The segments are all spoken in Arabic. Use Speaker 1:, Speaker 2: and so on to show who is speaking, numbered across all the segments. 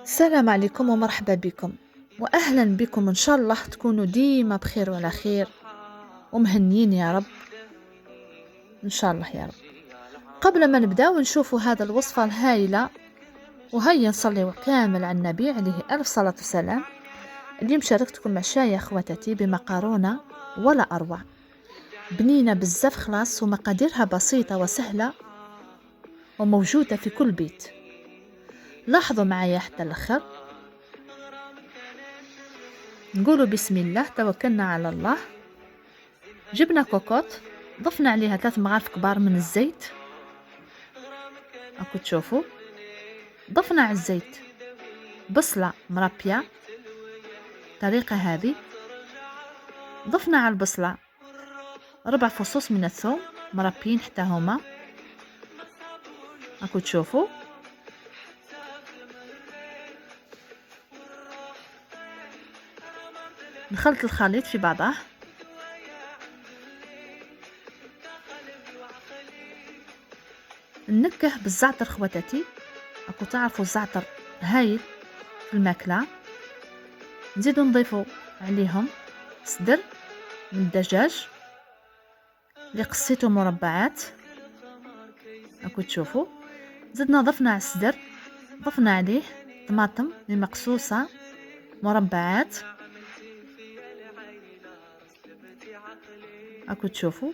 Speaker 1: السلام عليكم ومرحبا بكم وأهلا بكم. إن شاء الله تكونوا ديما بخير وعلى خير ومهنيين يا رب. إن شاء الله يا رب. قبل ما نبدأ ونشوفوا هذا الوصفة الهائلة، وهيا نصلي كامل على النبي عليه ألف صلاة وسلام. اليوم شاركتكم مع شاي أخواتتي بمقارونة ولا أروع، بنينة بزاف خلاص، ومقاديرها بسيطة وسهلة وموجودة في كل بيت. لاحظوا معايا حتى الأخر. نقولوا بسم الله، توكلنا على الله. جبنا كوكوط، ضفنا عليها 3 مغارف كبار من الزيت، راكم تشوفوا. ضفنا على الزيت بصلة مربية الطريقة هذه. ضفنا على البصلة 4 فصوص من الثوم مربيين حتى هما، راكم تشوفوا. نخلط الخليط في بعضه. ننكه بالزعتر خواتاتي، راكم تعرفوا الزعتر هايل في الماكلة. نزيدو نضيفو عليهم صدر من الدجاج اللي قصيته مربعات، راكم تشوفوا. زدنا ضفنا على الصدر، ضفنا عليه طماطم مقصوصة مربعات، راكم تشوفوا.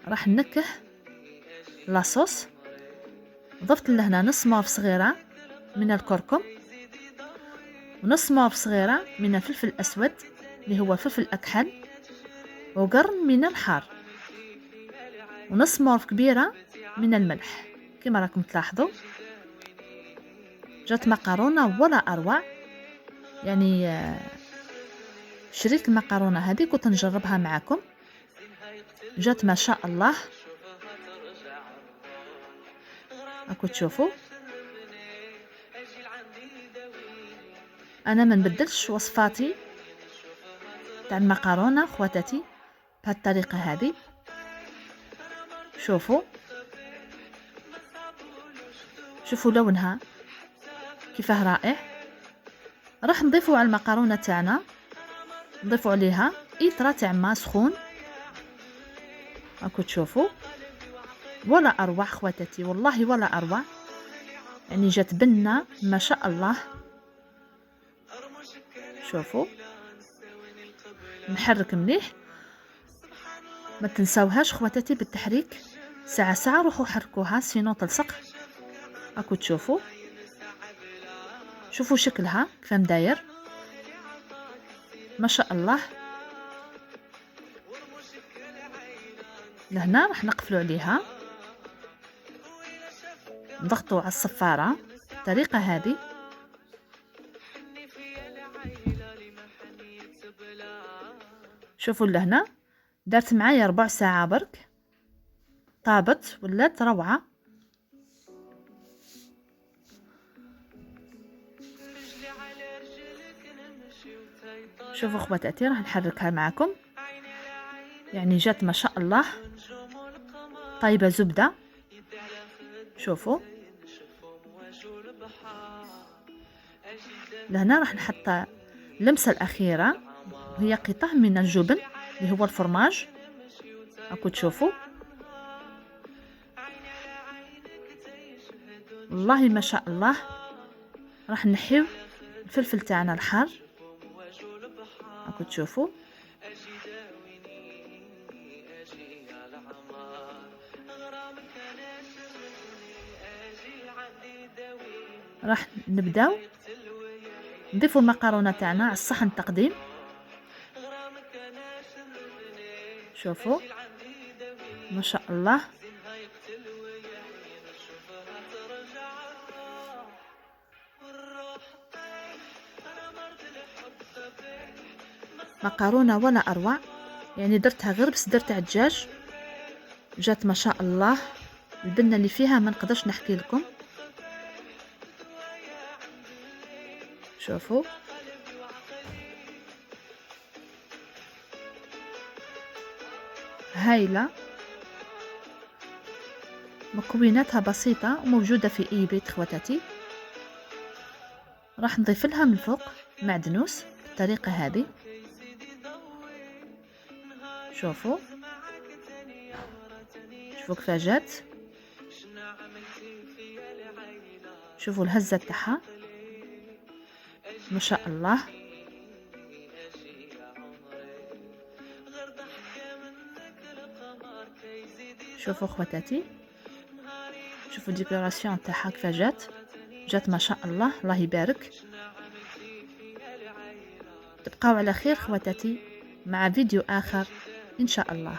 Speaker 1: راح نكه لاصوص. ضفت لهنا نص معلقة صغيرة من الكركم، ونص معلقة صغيرة من الفلفل الأسود اللي هو فلفل أكحل، وقرن من الحار، ونص معلقة كبيرة من الملح. كما راكم تلاحظوا جات مقارونة ولا أروع. يعني شريت المقارونة هذه كنت نجربها معكم، جات ما شاء الله. راكم تشوفوا انا ما نبدلش وصفاتي تاع المقارونه خواتاتي بهالطريقه هذه. شوفوا لونها كيفاه رائع. راح نضيفوا على المقارونه تاعنا، نضيفوا عليها إطرة تاع ماء سخون، راكم تشوفوا. ولا اروع خواتاتي، والله ولا اروع. يعني جات بنه ما شاء الله. شوفوا، نحرك مليح. ما تنساوهاش خواتاتي بالتحريك، ساعه ساعه روحوا حركوها سينو تلصق. راكم تشوفوا. شوفوا شكلها كيف داير ما شاء الله. لهنا راح نقفلوا عليها، نضغطوا على الصفاره بالطريقه هذه. شوفوا لهنا دارت معايا ربع ساعه برك، طابت ولات روعه. شوفوا خواتاتي راح نحركها معكم. يعني جات ما شاء الله طيبه زبده. شوفوا لهنا راح نحط اللمسه الاخيره، هي قطع من الجبن اللي هو الفرماج، راكم تشوفوا. والله ما شاء الله. راح نحيو الفلفل تاعنا الحار، راكم تشوفوا. راح نبداو نضيفوا المقارونه تاعنا على الصحن التقديم. شوفوا ما شاء الله. مقارونه ولا اروع. يعني درتها غير بصدر تاع الدجاج، جات ما شاء الله. البنه اللي فيها ما نقدرش نحكي لكم. شوفوا هايله. مكوناتها بسيطه وموجوده في اي بيت خواتاتي. راح نضيف لها من فوق معدنوس بالطريقة هذه. شوفوا كيف جات، شوفوا الهزة تاعها ما شاء الله. شوفوا خواتاتي، شوفوا الديكوراسيون تاعها كيف جات ما شاء الله، الله يبارك. تبقاو على خير خواتاتي مع فيديو آخر إن شاء الله.